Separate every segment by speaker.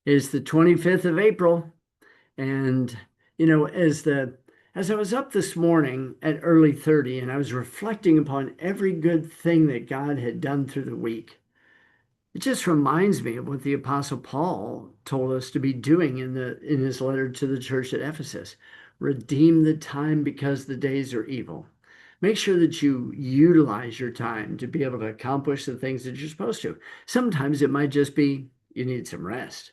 Speaker 1: It's the 25th of April, and as I was up this morning at early 30 and I was reflecting upon every good thing that God had done through the week, it just reminds me of what the Apostle Paul told us to be doing in his letter to the church at Ephesus. Redeem the time because the days are evil. Make sure that you utilize your time to be able to accomplish the things that you're supposed to. Sometimes it might just be you need some rest.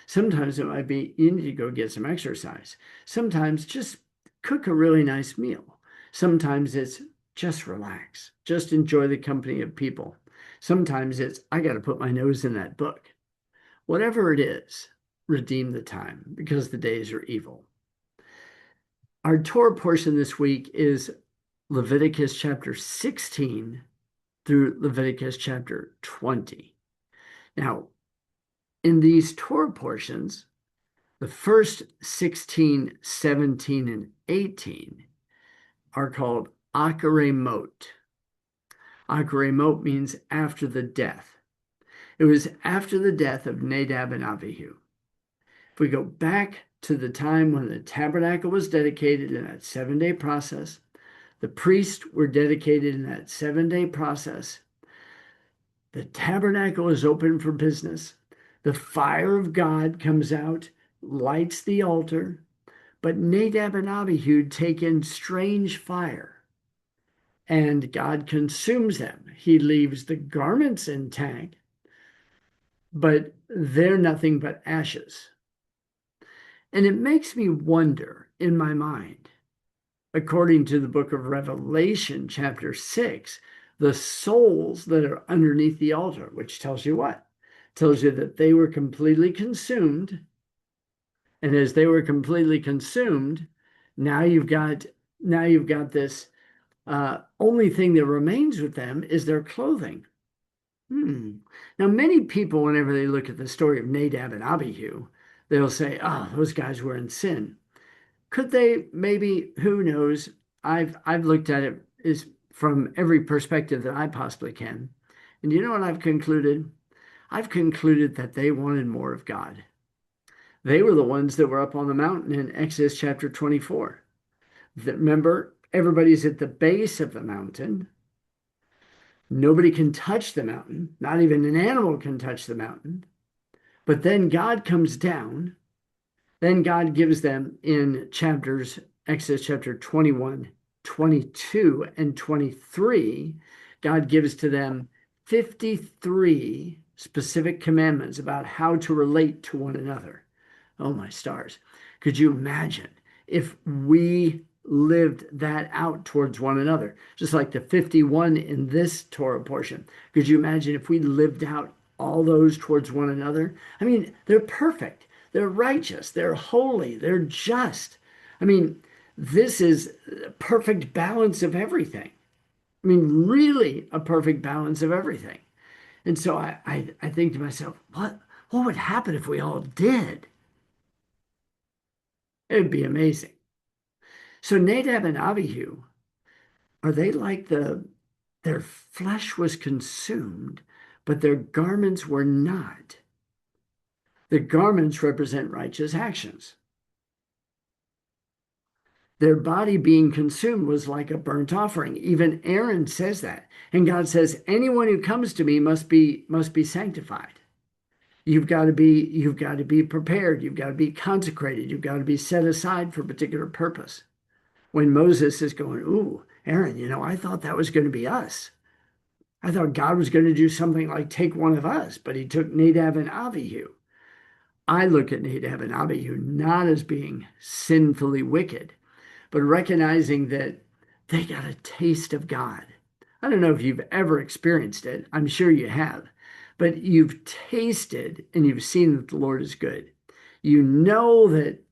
Speaker 1: Sometimes it might be you need to go get some exercise. Sometimes just cook a really nice meal. Sometimes it's just relax, just enjoy the company of people. Sometimes it's, I got to put my nose in that book. Whatever it is, redeem the time because the days are evil. Our Torah portion this week is Leviticus chapter 16 through Leviticus chapter 20. Now, in these Torah portions, the first 16, 17, and 18 are called Akaremot. Akaremot means after the death. It was after the death of Nadab and Abihu. If we go back to the time when the tabernacle was dedicated in that 7-day process, the priests were dedicated in that 7-day process. The tabernacle is open for business. The fire of God comes out, lights the altar, but Nadab and Abihu take in strange fire, and God consumes them. He leaves the garments intact, but they're nothing but ashes. And it makes me wonder in my mind, according to the book of Revelation, chapter 6, the souls that are underneath the altar, which tells you what? Tells you that they were completely consumed. And as they were completely consumed, now you've got this only thing that remains with them is their clothing. Now, many people, whenever they look at the story of Nadab and Abihu, they'll say, oh, those guys were in sin. Could they? Maybe, who knows? I've looked at it is from every perspective that I possibly can. And you know what I've concluded? I've concluded that they wanted more of God. They were the ones that were up on the mountain in Exodus chapter 24. Remember, everybody's at the base of the mountain. Nobody can touch the mountain. Not even an animal can touch the mountain. But then God comes down. Then God gives them in Exodus chapter 21, 22, and 23, God gives to them 53 specific commandments about how to relate to one another. Oh, my stars. Could you imagine if we lived that out towards one another, just like the 51 in this Torah portion? Could you imagine if we lived out all those towards one another? I mean, they're perfect. They're righteous. They're holy. They're just. I mean, this is a perfect balance of everything. I mean, really a perfect balance of everything. And so I think to myself, what would happen if we all did? It'd be amazing. So Nadab and Abihu, are they like their flesh was consumed, but their garments were not? The garments represent righteous actions. Their body being consumed was like a burnt offering. Even Aaron says that. And God says, anyone who comes to me must be sanctified. You've got to be prepared. You've got to be consecrated. You've got to be set aside for a particular purpose. When Moses is going, ooh, Aaron, I thought that was going to be us. I thought God was going to do something like take one of us, but he took Nadab and Abihu. I look at Nadab and Abihu not as being sinfully wicked, but recognizing that they got a taste of God. I don't know if you've ever experienced it. I'm sure you have, but you've tasted and you've seen that the Lord is good. You know that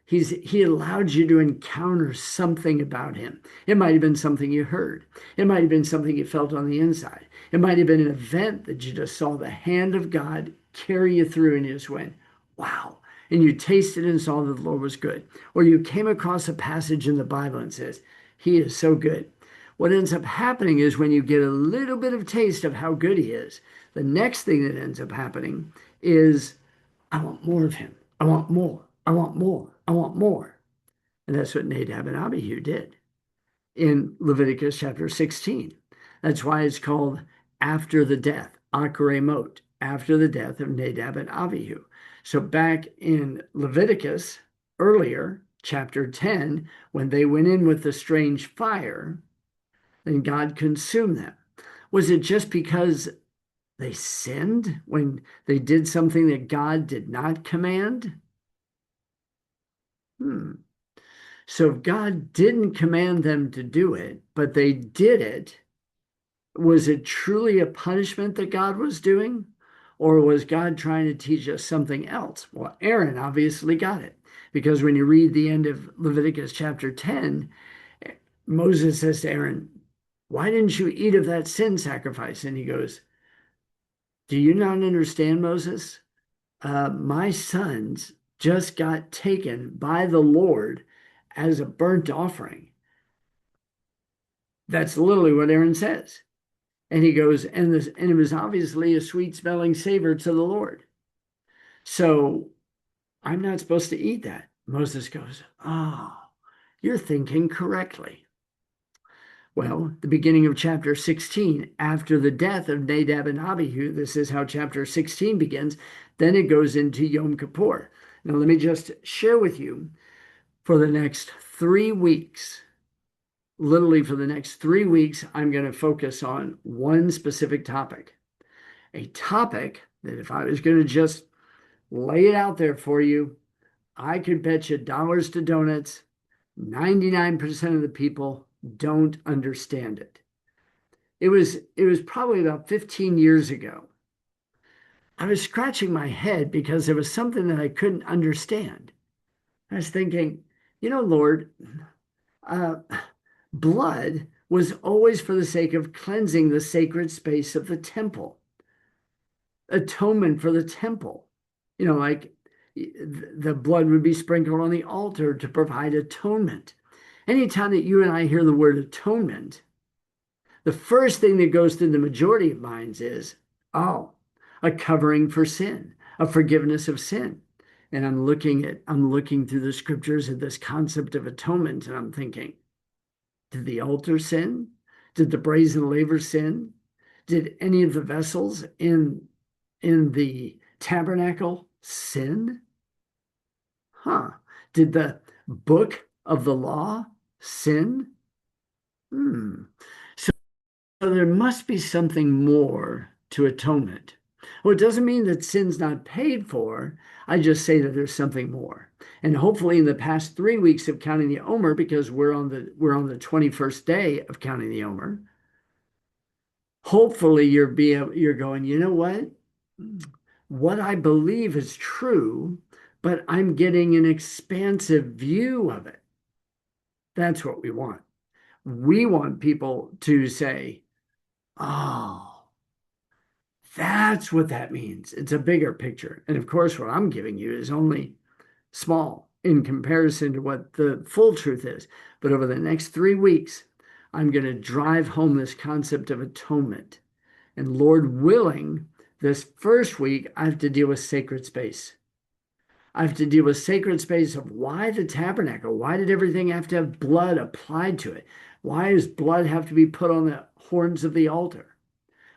Speaker 1: he allowed you to encounter something about him. It might have been something you heard. It might have been something you felt on the inside. It might have been an event that you just saw the hand of God carry you through and you just went, wow. And you tasted and saw that the Lord was good. Or you came across a passage in the Bible and says, he is so good. What ends up happening is when you get a little bit of taste of how good he is, the next thing that ends up happening is I want more of him. I want more. I want more. I want more. And that's what Nadab and Abihu did in Leviticus chapter 16. That's why it's called after the death, Akare Mot, after the death of Nadab and Abihu. So back in Leviticus, earlier, chapter 10, when they went in with the strange fire, then God consumed them. Was it just because they sinned when they did something that God did not command? Hmm. So if God didn't command them to do it, but they did it, was it truly a punishment that God was doing? Or was God trying to teach us something else? Well, Aaron obviously got it because when you read the end of Leviticus chapter 10, Moses says to Aaron, "Why didn't you eat of that sin sacrifice?" And he goes, "Do you not understand, Moses? My sons just got taken by the Lord as a burnt offering." That's literally what Aaron says. And he goes, and it was obviously a sweet smelling savor to the Lord. So I'm not supposed to eat that. Moses goes, "Oh, you're thinking correctly." Well, the beginning of chapter 16, after the death of Nadab and Abihu, this is how chapter 16 begins. Then it goes into Yom Kippur. Now, let me just share with you for the next 3 weeks, literally for the next 3 weeks, I'm going to focus on one specific topic. A topic that if I was going to just lay it out there for you, I could bet you dollars to donuts, 99% of the people don't understand it. It was probably about 15 years ago. I was scratching my head because there was something that I couldn't understand. I was thinking, Lord, uh, blood was always for the sake of cleansing the sacred space of the temple, atonement for the temple. Like the blood would be sprinkled on the altar to provide atonement. Anytime that you and I hear the word atonement, the first thing that goes through the majority of minds is, oh, a covering for sin, a forgiveness of sin. And I'm looking through the scriptures at this concept of atonement, and I'm thinking, did the altar sin? Did the brazen laver sin? Did any of the vessels in the tabernacle sin? Huh. Did the book of the law sin? Hmm. So there must be something more to atonement. Well, it doesn't mean that sin's not paid for. I just say that there's something more. And hopefully in the past 3 weeks of counting the Omer, because we're on the 21st day of counting the Omer, hopefully you're going, you know what? What I believe is true, but I'm getting an expansive view of it. That's what we want. We want people to say, oh, that's what that means. It's a bigger picture. And of course, what I'm giving you is only small in comparison to what the full truth is. But over the next 3 weeks, I'm going to drive home this concept of atonement. And Lord willing, this first week, I have to deal with sacred space. I have to deal with sacred space of why the tabernacle? Why did everything have to have blood applied to it? Why does blood have to be put on the horns of the altar?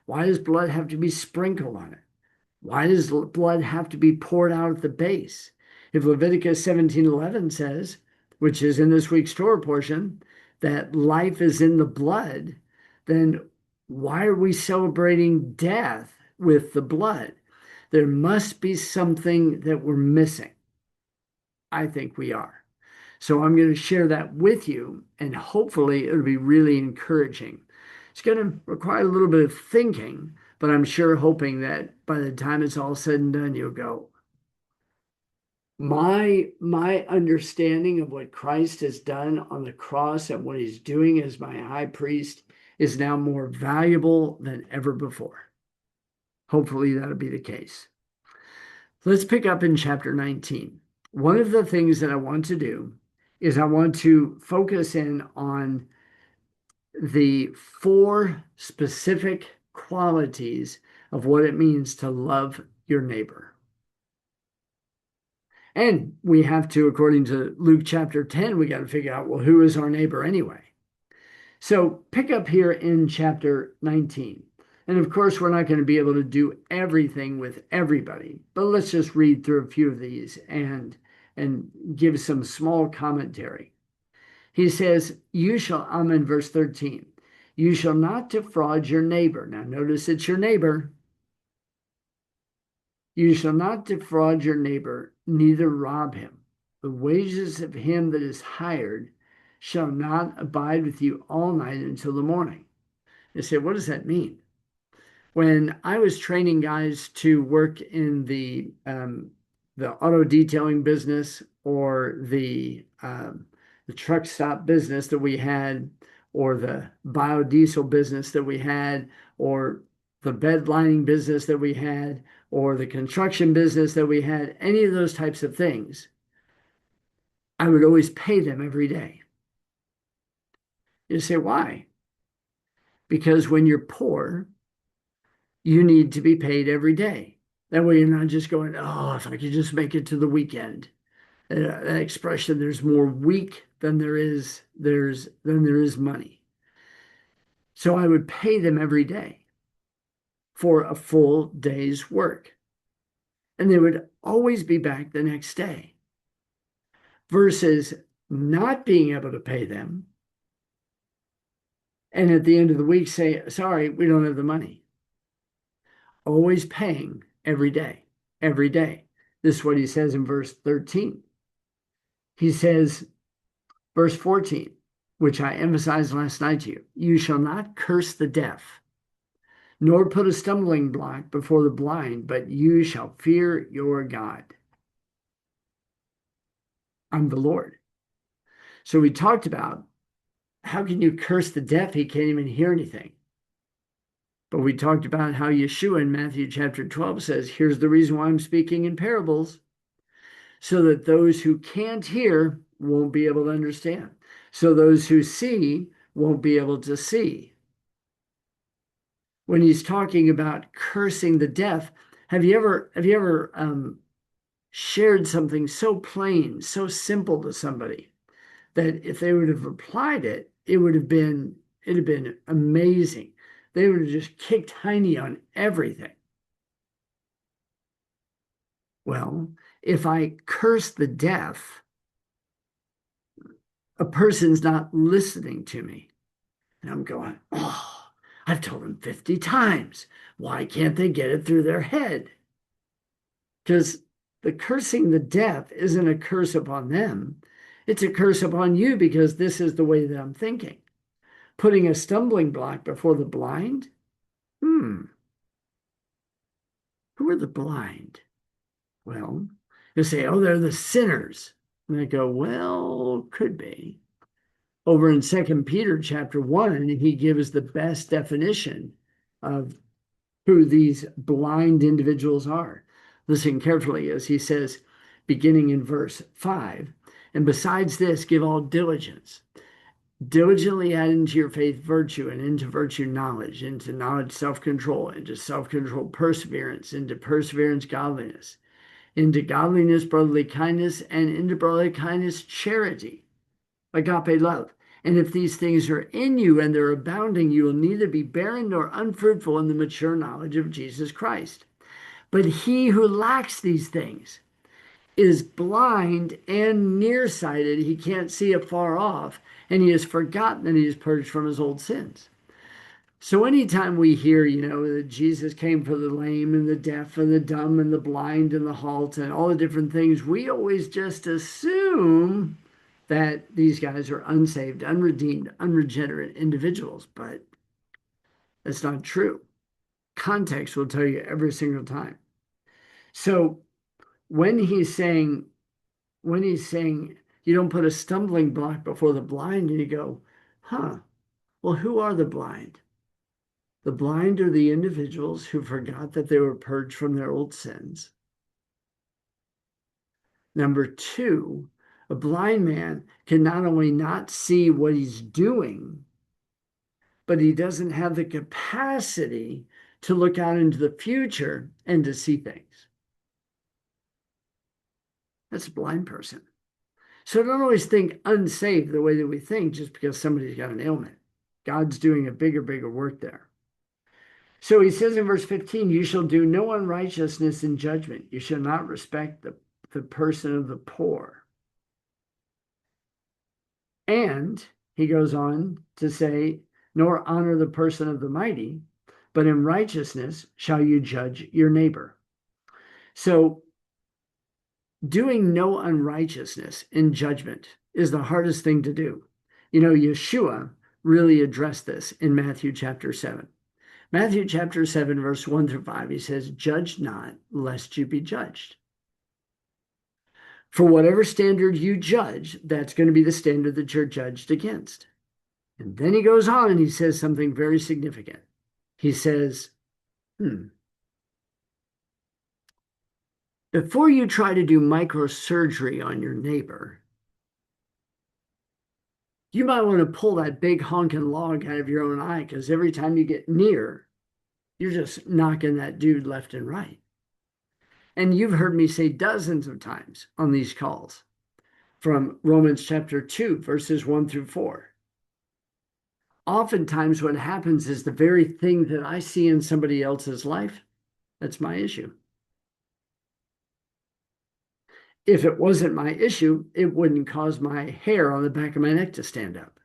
Speaker 1: Why does blood have to be sprinkled on it? Why does blood have to be poured out at the base? If Leviticus 17:11 says, which is in this week's Torah portion, that life is in the blood, then why are we celebrating death with the blood? There must be something that we're missing. I think we are. So I'm going to share that with you, and hopefully it'll be really encouraging. It's going to require a little bit of thinking, but I'm sure hoping that by the time it's all said and done, you'll go, my understanding of what Christ has done on the cross and what he's doing as my high priest is now more valuable than ever before. Hopefully that'll be the case. Let's pick up in chapter 19. One of the things that I want to do is I want to focus in on the 4 specific qualities of what it means to love your neighbor. And we have to, according to Luke chapter 10, we got to figure out, well, who is our neighbor anyway? So pick up here in chapter 19. And of course, we're not going to be able to do everything with everybody, but let's just read through a few of these and give some small commentary. He says, I'm in verse 13, you shall not defraud your neighbor. Now notice it's your neighbor. You shall not defraud your neighbor, neither rob him. The wages of him that is hired shall not abide with you all night until the morning. You say, what does that mean? When I was training guys to work in the auto detailing business or the truck stop business that we had, or the biodiesel business that we had, or the bed lining business that we had, or the construction business that we had, any of those types of things, I would always pay them every day. You say, why? Because when you're poor, you need to be paid every day. That way you're not just going, oh, if I could just make it to the weekend. That expression, there's more week than there is money. So I would pay them every day for a full day's work. And they would always be back the next day. Versus not being able to pay them. And at the end of the week say, sorry, we don't have the money. Always paying every day, every day. This is what he says in verse 13. He says, verse 14, which I emphasized last night to you, you shall not curse the deaf, nor put a stumbling block before the blind, but you shall fear your God. I'm the Lord. So we talked about how can you curse the deaf? He can't even hear anything. But we talked about how Yeshua in Matthew chapter 12 says, here's the reason why I'm speaking in parables, so that those who can't hear won't be able to understand. So those who see won't be able to see. When he's talking about cursing the deaf, have you ever shared something so plain, so simple to somebody that if they would have applied it, it'd have been amazing. They would have just kicked Heine on everything. Well, if I curse the deaf, a person's not listening to me. And I'm going, oh, I've told them 50 times. Why can't they get it through their head? Because the cursing the deaf isn't a curse upon them. It's a curse upon you because this is the way that I'm thinking. Putting a stumbling block before the blind? Who are the blind? Well, you say, oh, they're the sinners. And I go, well, could be. Over in 2 Peter chapter 1, he gives the best definition of who these blind individuals are. Listen carefully as he says, beginning in verse 5, and besides this, give all diligence. Diligently add into your faith virtue, and into virtue knowledge, into knowledge self-control, into self-control perseverance, into perseverance godliness, into godliness brotherly kindness, and into brotherly kindness charity, agape love. And if these things are in you and they're abounding, you will neither be barren nor unfruitful in the mature knowledge of Jesus Christ. But he who lacks these things is blind and nearsighted. He can't see afar off, and he has forgotten that he is purged from his old sins. So anytime we hear, that Jesus came for the lame and the deaf and the dumb and the blind and the halt and all the different things, we always just assume that these guys are unsaved, unredeemed, unregenerate individuals, but that's not true. Context will tell you every single time. So when he's saying you don't put a stumbling block before the blind, and you go, well, who are the blind? The blind are the individuals who forgot that they were purged from their old sins. Number two, a blind man can not only not see what he's doing, but he doesn't have the capacity to look out into the future and to see things. That's a blind person. So don't always think unsaved the way that we think just because somebody's got an ailment. God's doing a bigger work there. So he says in verse 15, you shall do no unrighteousness in judgment. You shall not respect the person of the poor. And he goes on to say, nor honor the person of the mighty, but in righteousness shall you judge your neighbor. So doing no unrighteousness in judgment is the hardest thing to do. You know, Yeshua really addressed this in Matthew chapter 7. Matthew chapter 7, verse 1 through 5, he says, judge not, lest you be judged. For whatever standard you judge, that's going to be the standard that you're judged against. And then he goes on and he says something very significant. He says, before you try to do microsurgery on your neighbor, you might want to pull that big honking log out of your own eye, because every time you get near, you're just knocking that dude left and right. And you've heard me say dozens of times on these calls from Romans chapter 2, verses 1 through 4. Oftentimes what happens is the very thing that I see in somebody else's life, that's my issue. If it wasn't my issue, it wouldn't cause my hair on the back of my neck to stand up.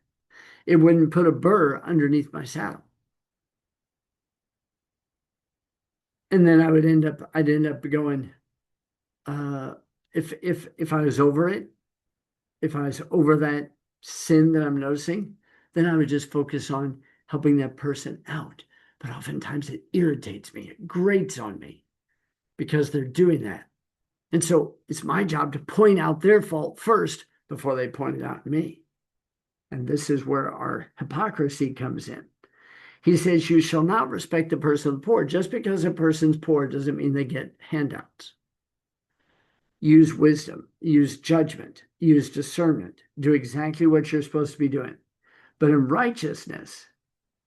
Speaker 1: It wouldn't put a burr underneath my saddle. And then I'd end up going, if I was over it, if I was over that sin that I'm noticing, then I would just focus on helping that person out. But oftentimes it irritates me, it grates on me because they're doing that. And so it's my job to point out their fault first before they point it out to me. And this is where our hypocrisy comes in. He says, you shall not respect the person of the poor. Just because a person's poor doesn't mean they get handouts. Use wisdom, use judgment, use discernment. Do exactly what you're supposed to be doing. But in righteousness,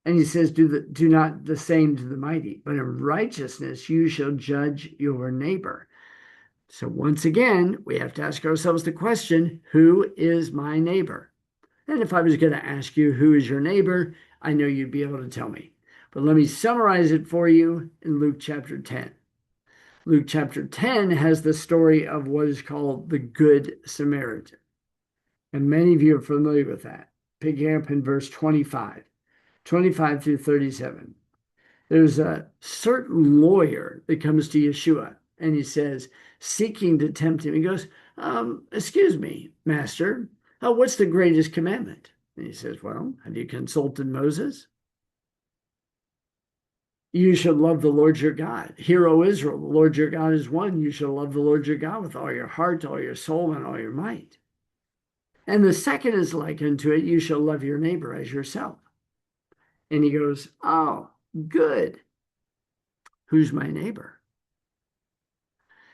Speaker 1: and he says, do not the same to the mighty, but in righteousness you shall judge your neighbor. So once again, we have to ask ourselves the question, who is my neighbor? And if I was going to ask you, who is your neighbor? I know you'd be able to tell me. But let me summarize it for you in Luke chapter 10. Luke chapter 10 has the story of what is called the Good Samaritan. And many of you are familiar with that. Picking up in verse 25 through 37. There's a certain lawyer that comes to Yeshua and he says, seeking to tempt him, he goes, excuse me, master, what's the greatest commandment? And he says, well, have you consulted Moses? You shall love the Lord your God. Hear, O Israel, the Lord your God is one. You shall love the Lord your God with all your heart, all your soul, and all your might. And the second is like unto it, you shall love your neighbor as yourself. And he goes, oh, good. Who's my neighbor?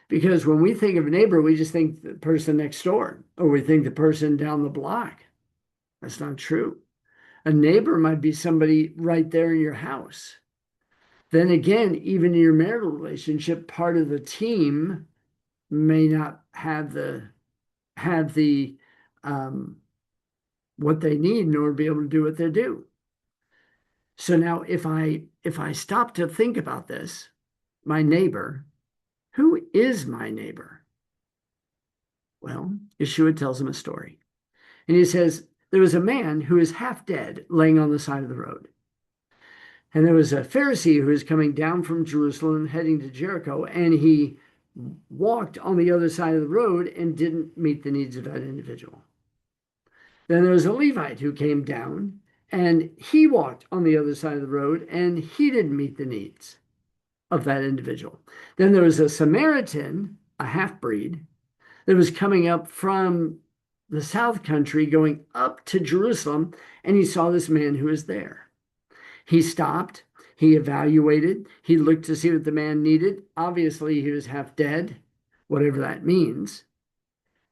Speaker 1: Because when we think of a neighbor, we just think the person next door, or we think the person down the block. That's not true. A neighbor might be somebody right there in your house. Then again, even in your marital relationship, part of the team may not have the what they need in order to be able to do what they do. So now if I stop to think about this, my neighbor, who is my neighbor? Well, Yeshua tells him a story. And he says, there was a man who is half dead laying on the side of the road. And there was a Pharisee who was coming down from Jerusalem heading to Jericho, and he walked on the other side of the road and didn't meet the needs of that individual. Then there was a Levite who came down, and he walked on the other side of the road, and he didn't meet the needs of that individual. Then there was a Samaritan, a half-breed, that was coming up from the south country going up to Jerusalem, and he saw this man who was there. He stopped, he evaluated, he looked to see what the man needed. Obviously, he was half dead, whatever that means.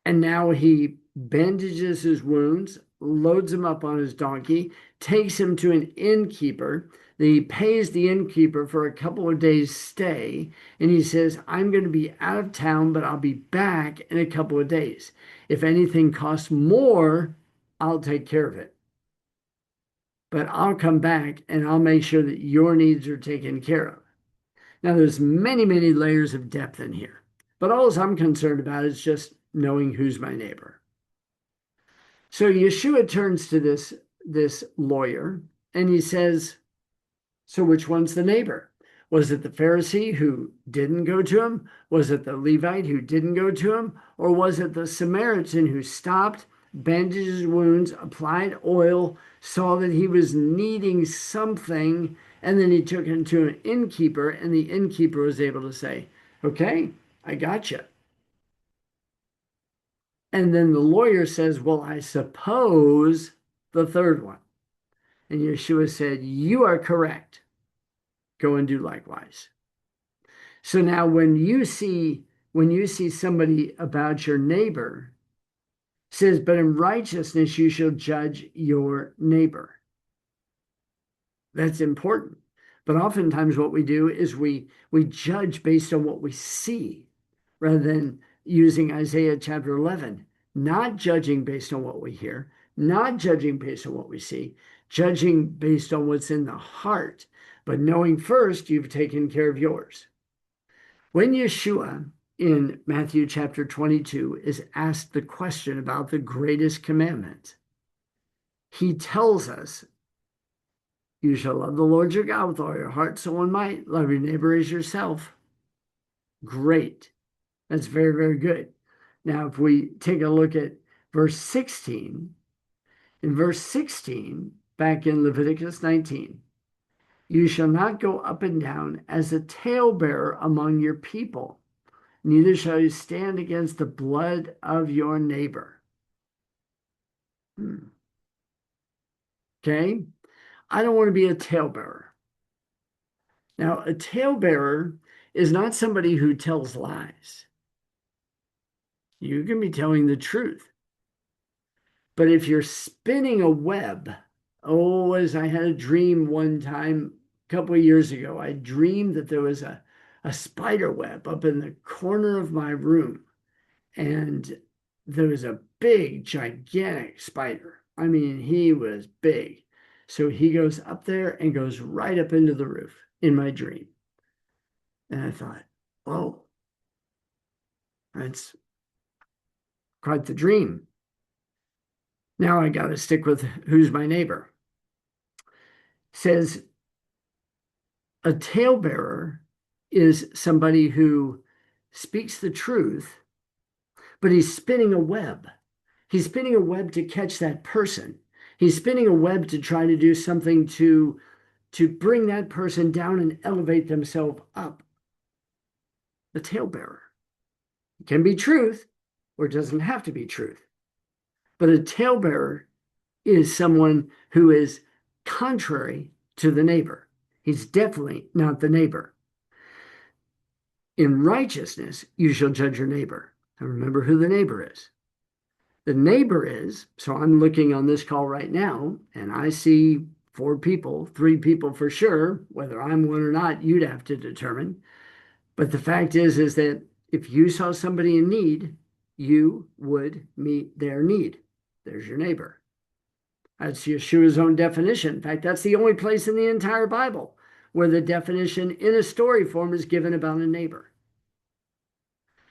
Speaker 1: And now he bandages his wounds, loads him up on his donkey, takes him to an innkeeper. He pays the innkeeper for a couple of days' stay, and he says, I'm going to be out of town, but I'll be back in a couple of days. If anything costs more, I'll take care of it. But I'll come back and I'll make sure that your needs are taken care of. Now, there's many, many layers of depth in here, but all I'm concerned about is just knowing who's my neighbor. So Yeshua turns to this lawyer and he says, so which one's the neighbor? Was it the Pharisee who didn't go to him? Was it the Levite who didn't go to him? Or was it the Samaritan who stopped, bandaged his wounds, applied oil, saw that he was needing something, and then he took him to an innkeeper, and the innkeeper was able to say, okay, I got you. And then the lawyer says, well, I suppose the third one. And Yeshua said, you are correct. Go and do likewise. So now when you see somebody about your neighbor, says, but in righteousness you shall judge your neighbor. That's important. But oftentimes what we do is we judge based on what we see rather than using Isaiah chapter 11, not judging based on what we hear, not judging based on what we see, judging based on what's in the heart, but knowing first you've taken care of yours. When Yeshua in Matthew chapter 22 is asked the question about the greatest commandment, he tells us, you shall love the Lord your God with all your heart, soul, and might. Love your neighbor as yourself. Great. That's very, very good. Now, if we take a look at verse 16, in verse 16, back in Leviticus 19, you shall not go up and down as a talebearer among your people, neither shall you stand against the blood of your neighbor. Okay? I don't want to be a talebearer. Now, a talebearer is not somebody who tells lies. You can be telling the truth. But if you're spinning a web, as I had a dream one time a couple of years ago, I dreamed that there was a spider web up in the corner of my room. And there was a big, gigantic spider. I mean, he was big. So he goes up there and goes right up into the roof in my dream. And I thought, oh, that's quite the dream. Now I got to stick with who's my neighbor. Says a talebearer is somebody who speaks the truth, but he's spinning a web. He's spinning a web to catch that person. He's spinning a web to try to do something to bring that person down and elevate themselves up. The talebearer. It can be truth, or it doesn't have to be truth. But a talebearer is someone who is contrary to the neighbor. He's definitely not the neighbor. In righteousness, you shall judge your neighbor. And remember who the neighbor is. The neighbor is, so I'm looking on this call right now, and I see 4 people, 3 people for sure. Whether I'm one or not, you'd have to determine. But the fact is that if you saw somebody in need, you would meet their need. There's your neighbor. That's Yeshua's own definition. In fact, that's the only place in the entire Bible where the definition in a story form is given about a neighbor.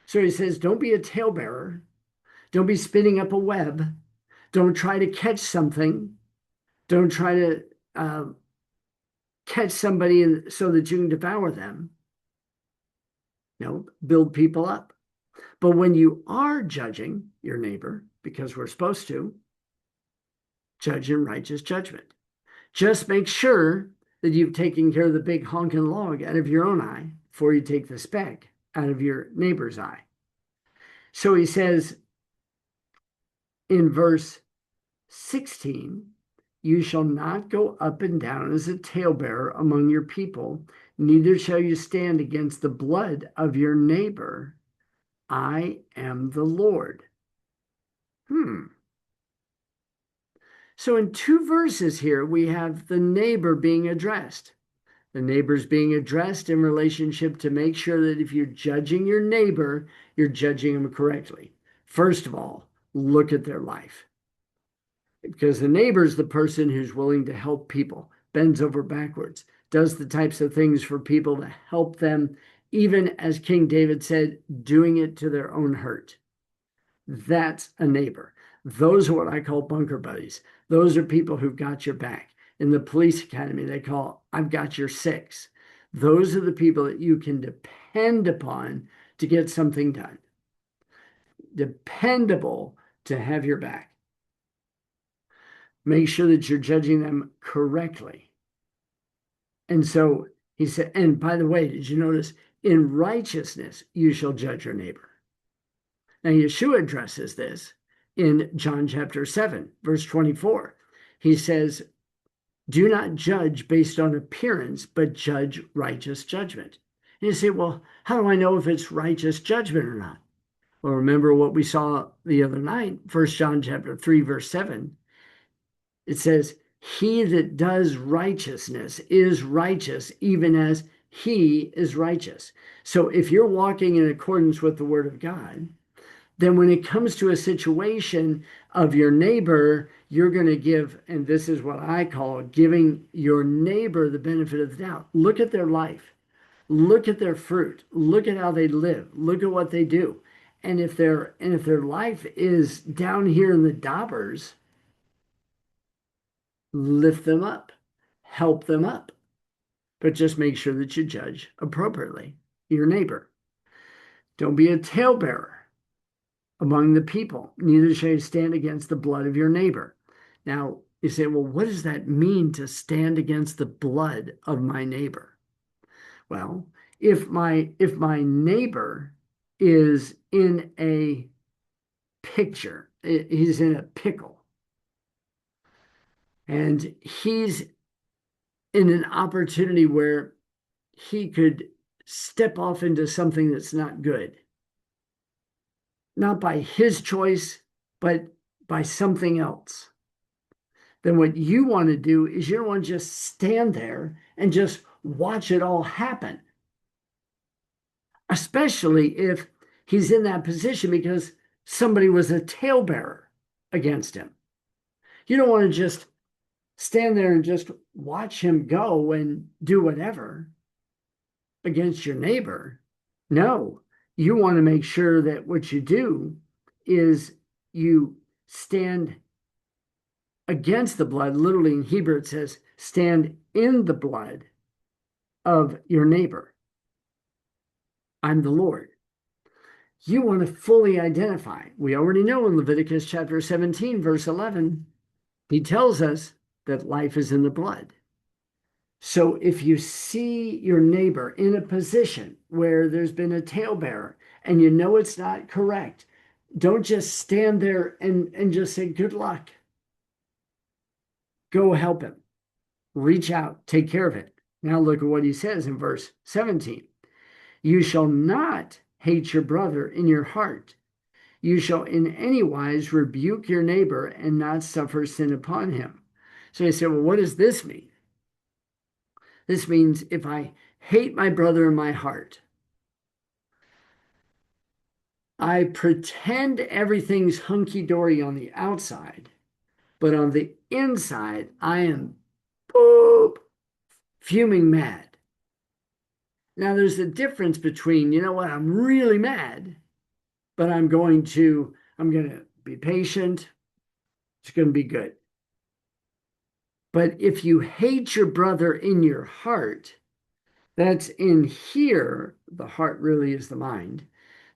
Speaker 1: So he says, don't be a talebearer. Don't be spinning up a web. Don't try to catch something. Don't try to catch somebody so that you can devour them. No, build people up. But when you are judging your neighbor, because we're supposed to, judge in righteous judgment. Just make sure that you've taken care of the big honking log out of your own eye before you take the speck out of your neighbor's eye. So he says in verse 16, you shall not go up and down as a talebearer among your people, neither shall you stand against the blood of your neighbor. I am the Lord. So in two verses here, we have the neighbor being addressed. The neighbor's being addressed in relationship to make sure that if you're judging your neighbor, you're judging them correctly. First of all, look at their life. Because the neighbor is the person who's willing to help people, bends over backwards, does the types of things for people to help them, even as King David said, doing it to their own hurt. That's a neighbor. Those are what I call bunker buddies. Those are people who've got your back. In the police academy, they call, I've got your six. Those are the people that you can depend upon to get something done. Dependable to have your back. Make sure that you're judging them correctly. And so he said, and by the way, did you notice, in righteousness you shall judge your neighbor? Now, Yeshua addresses this in John chapter 7, verse 24. He says, do not judge based on appearance, but judge righteous judgment. And you say, well, how do I know if it's righteous judgment or not? Well, remember what we saw the other night, 1 John chapter 3, verse 7. It says, he that does righteousness is righteous, even as he is righteous. So if you're walking in accordance with the word of God, then when it comes to a situation of your neighbor, you're going to give, and this is what I call giving your neighbor the benefit of the doubt. Look at their life. Look at their fruit. Look at how they live. Look at what they do. And if their life is down here in the daubers, lift them up, help them up. But just make sure that you judge appropriately your neighbor. Don't be a talebearer among the people, neither shall you stand against the blood of your neighbor. Now, you say, well, what does that mean to stand against the blood of my neighbor? Well, if my neighbor is in a picture, he's in a pickle, and he's in an opportunity where he could step off into something that's not good, not by his choice, but by something else, then what you want to do is you don't want to just stand there and just watch it all happen, especially if he's in that position because somebody was a talebearer against him. You don't want to just stand there and just watch him go and do whatever against your neighbor. No, you want to make sure that what you do is you stand against the blood. Literally in Hebrew, it says, stand in the blood of your neighbor. I'm the Lord. You want to fully identify. We already know in Leviticus chapter 17, verse 11, he tells us that life is in the blood. So if you see your neighbor in a position where there's been a talebearer and you know it's not correct, don't just stand there and just say, good luck. Go help him. Reach out. Take care of it. Now look at what he says in verse 17. You shall not hate your brother in your heart. You shall in any wise rebuke your neighbor and not suffer sin upon him. So you say, well, what does this mean? This means if I hate my brother in my heart, I pretend everything's hunky-dory on the outside, but on the inside, I am boop, fuming mad. Now, there's a difference between, you know what, I'm really mad, but I'm going to be patient. It's going to be good. But if you hate your brother in your heart, that's in here. The heart really is the mind.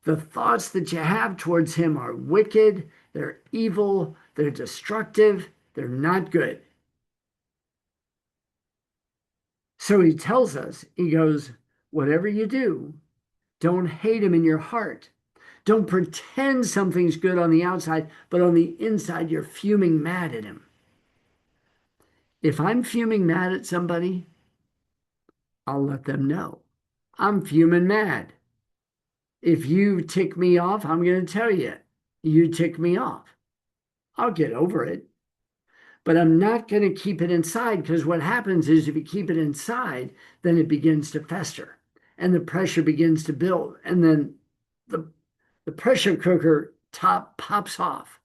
Speaker 1: The thoughts that you have towards him are wicked, they're evil, they're destructive, they're not good. So he tells us, he goes, whatever you do, don't hate him in your heart. Don't pretend something's good on the outside, but on the inside, you're fuming mad at him. If I'm fuming mad at somebody, I'll let them know. I'm fuming mad. If you tick me off, I'm going to tell you, you tick me off. I'll get over it. but I'm not going to keep it inside because what happens is if you keep it inside, then it begins to fester and the pressure begins to build. And then the, the pressure cooker top pops off.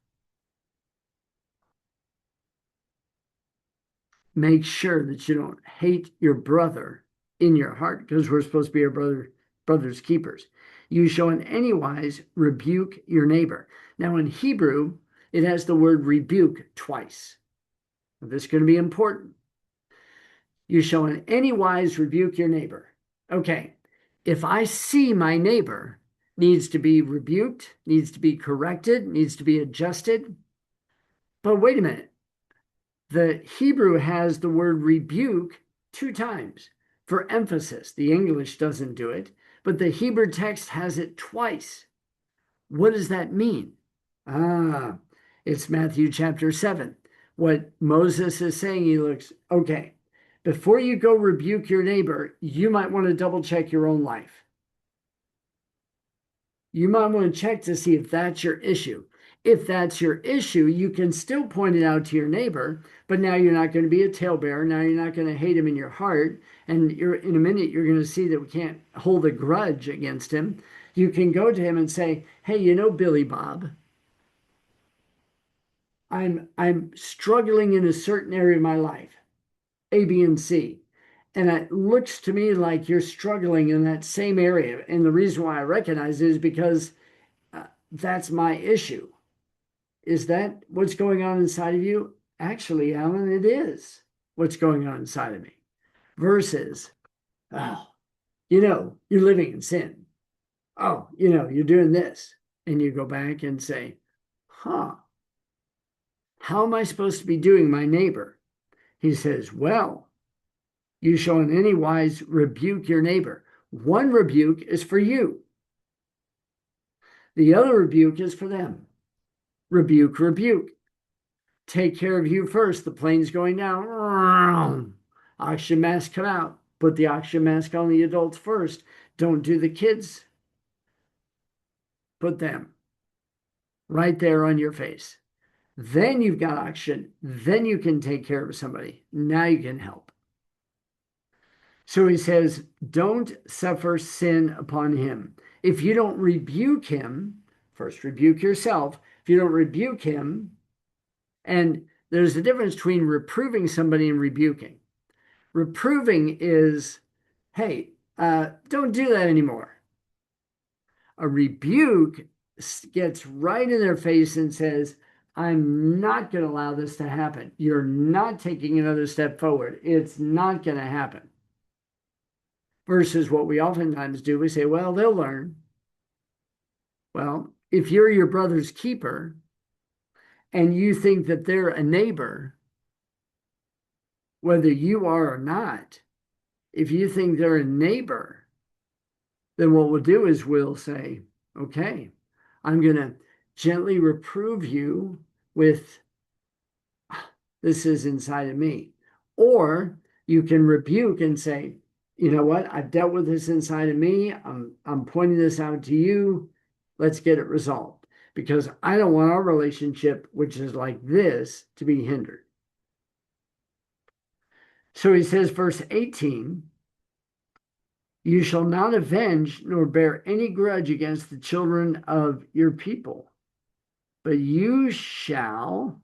Speaker 1: Make sure that you don't hate your brother in your heart because we're supposed to be our brother's keepers. You shall in any wise rebuke your neighbor. Now in Hebrew, it has the word rebuke twice. This is going to be important. You shall in any wise rebuke your neighbor. Okay, if I see my neighbor needs to be rebuked, needs to be corrected, needs to be adjusted, but wait a minute. The Hebrew has the word rebuke 2 times for emphasis. The English doesn't do it, but the Hebrew text has it twice. What does that mean? It's Matthew chapter 7. What Moses is saying, he looks, okay, before you go rebuke your neighbor, you might want to double check your own life. You might want to check to see if that's your issue. If that's your issue, you can still point it out to your neighbor, but now you're not going to be a talebearer. Now you're not going to hate him in your heart. And in a minute, you're going to see that we can't hold a grudge against him. You can go to him and say, hey, you know, Billy Bob, I'm struggling in a certain area of my life, A, B, and C. And it looks to me like you're struggling in that same area. And the reason why I recognize it is because that's my issue. Is that what's going on inside of you? Actually, Alan, it is what's going on inside of me. Versus, oh, you know, you're living in sin. Oh, you know, you're doing this. And you go back and say, huh, how am I supposed to be doing my neighbor? He says, well, you shall in any wise rebuke your neighbor. One rebuke is for you. The other rebuke is for them. Rebuke, rebuke. Take care of you first. The plane's going down. Oxygen mask come out. Put the oxygen mask on the adults first. Don't do the kids. Put them right there on your face. Then you've got oxygen. Then you can take care of somebody. Now you can help. So he says, don't suffer sin upon him. If you don't rebuke him, first rebuke yourself. If you don't rebuke him, and there's a difference between reproving somebody and rebuking. Reproving is, hey, don't do that anymore. A rebuke gets right in their face and says, I'm not going to allow this to happen. You're not taking another step forward. It's not going to happen. Versus what we oftentimes do, we say, well, they'll learn. Well, if you're your brother's keeper and you think that they're a neighbor, whether you are or not, if you think they're a neighbor, then what we'll do is we'll say, okay, I'm going to gently reprove you with this is inside of me. Or you can rebuke and say, you know what? I've dealt with this inside of me. I'm pointing this out to you. Let's get it resolved because I don't want our relationship, which is like this, to be hindered. So he says, verse 18, you shall not avenge nor bear any grudge against the children of your people, but you shall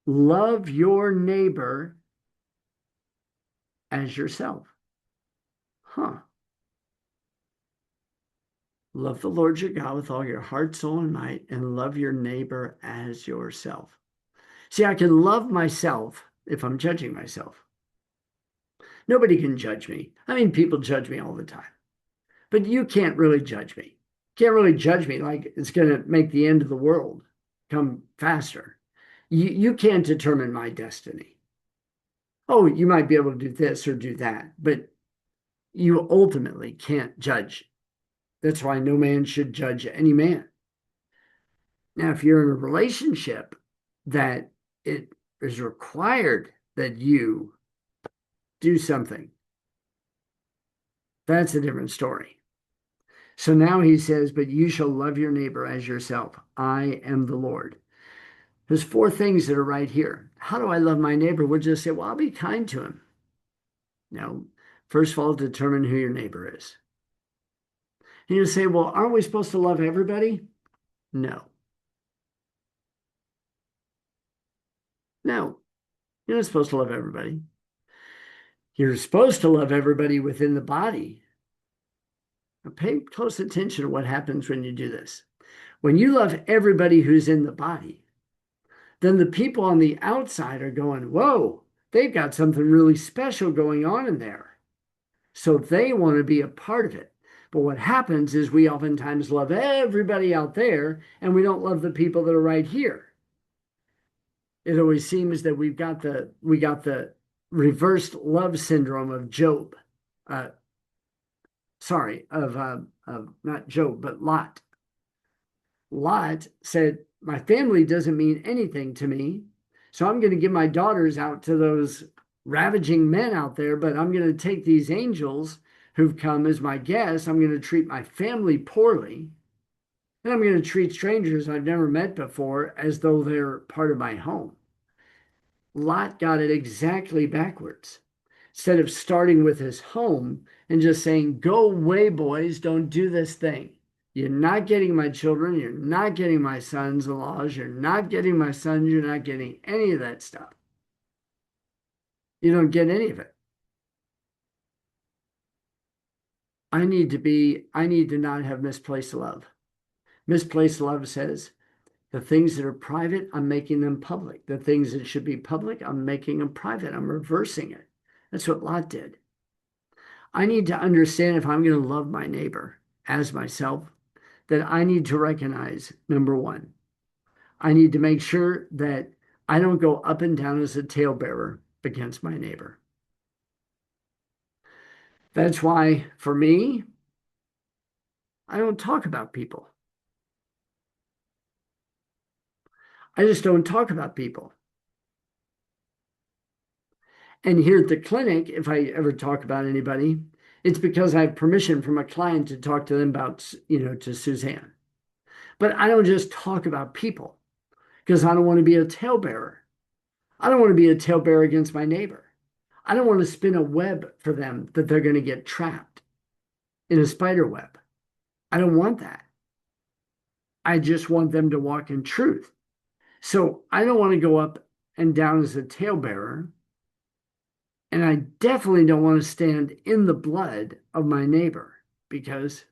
Speaker 1: love your neighbor as yourself. Love the Lord your God with all your heart, soul, and might, and love your neighbor as yourself. See, I can love myself if I'm judging myself. Nobody can judge me. I mean, people judge me all the time, but you can't really judge me. Can't really judge me like it's going to make the end of the world come faster. You can't determine my destiny. Oh, you might be able to do this or do that, but you ultimately can't judge. That's why no man should judge any man. Now, if you're in a relationship that it is required that you do something, that's a different story. So now he says, but you shall love your neighbor as yourself. I am the Lord. There's four things that are right here. How do I love my neighbor? We'll just say, well, I'll be kind to him. No. First of all, determine who your neighbor is. And you say, well, aren't we supposed to love everybody? No. No. You're not supposed to love everybody. You're supposed to love everybody within the body. Now pay close attention to what happens when you do this. When you love everybody who's in the body, then the people on the outside are going, whoa, they've got something really special going on in there. So they want to be a part of it. But what happens is we oftentimes love everybody out there and we don't love the people that are right here. It always seems that we got the reversed love syndrome of Job. Of not Job, but Lot. Lot said, my family doesn't mean anything to me, so I'm going to give my daughters out to those ravaging men out there, but I'm going to take these angels who've come as my guests. I'm going to treat my family poorly, and I'm going to treat strangers I've never met before as though they're part of my home. Lot got it exactly backwards. Instead of starting with his home and just saying, go away, boys, don't do this thing. You're not getting my children. You're not getting my sons-in-laws. You're not getting my sons. You're not getting any of that stuff. You don't get any of it. I need to not have misplaced love. Misplaced love says, the things that are private, I'm making them public. The things that should be public, I'm making them private. I'm reversing it. That's what Lot did. I need to understand if I'm going to love my neighbor as myself, that I need to recognize, number one, I need to make sure that I don't go up and down as a talebearer against my neighbor. That's why, for me, I don't talk about people. I just don't talk about people. And here at the clinic, if I ever talk about anybody, it's because I have permission from a client to talk to them about, to Suzanne. But I don't just talk about people because I don't want to be a talebearer. I don't want to be a talebearer against my neighbor. I don't want to spin a web for them that they're going to get trapped in a spider web. I don't want that. I just want them to walk in truth. So I don't want to go up and down as a talebearer. And I definitely don't want to stand in the blood of my neighbor because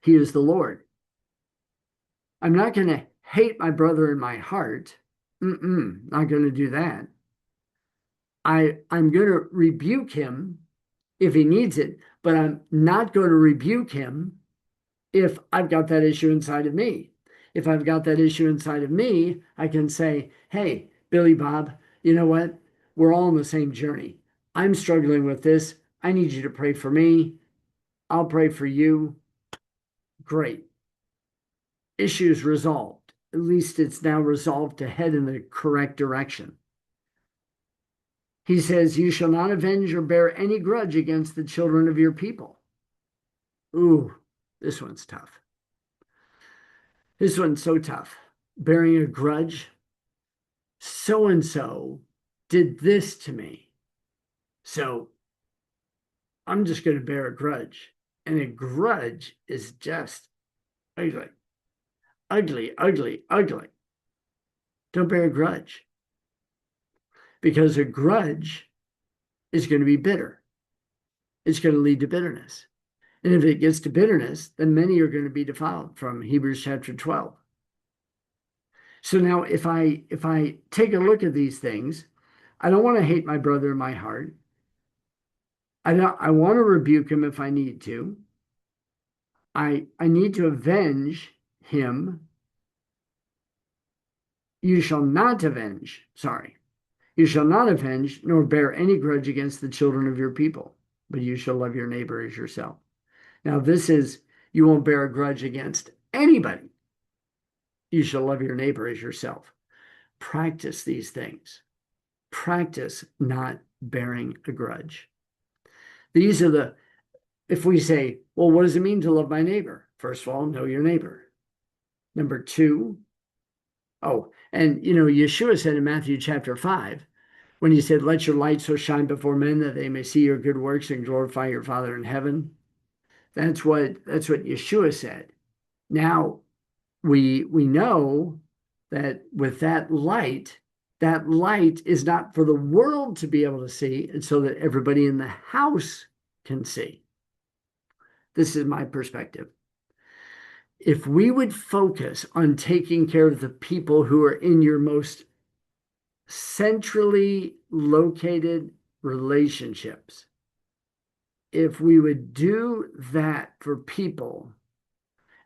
Speaker 1: he is the Lord. I'm not going to hate my brother in my heart. Not going to do that. I'm going to rebuke him if he needs it, but I'm not going to rebuke him if I've got that issue inside of me. If I've got that issue inside of me, I can say, hey, Billy Bob, you know what? We're all on the same journey. I'm struggling with this. I need you to pray for me. I'll pray for you. Great. Issues resolved. At least it's now resolved to head in the correct direction. He says, you shall not avenge or bear any grudge against the children of your people. Ooh, this one's tough. This one's so tough. Bearing a grudge. So-and-so did this to me. So I'm just going to bear a grudge. And a grudge is just ugly. Ugly, ugly, ugly. Don't bear a grudge. Because a grudge is going to be bitter. It's going to lead to bitterness. And if it gets to bitterness, then many are going to be defiled from Hebrews chapter 12. So now if I take a look at these things, I don't want to hate my brother in my heart. I want to rebuke him if I need to. I need to avenge him. You shall not avenge, you shall not avenge nor bear any grudge against the children of your people, but you shall love your neighbor as yourself. Now this is, you won't bear a grudge against anybody. You shall love your neighbor as yourself. Practice these things. Practice not bearing a grudge. These are if we say, well, what does it mean to love my neighbor? First of all, know your neighbor. Number two, Oh, and Yeshua said in Matthew chapter 5, when he said, "Let your light so shine before men that they may see your good works and glorify your Father in heaven." That's what Yeshua said. Now we know that with that light is not for the world to be able to see, it's so that everybody in the house can see. This is my perspective. If we would focus on taking care of the people who are in your most centrally located relationships, if we would do that for people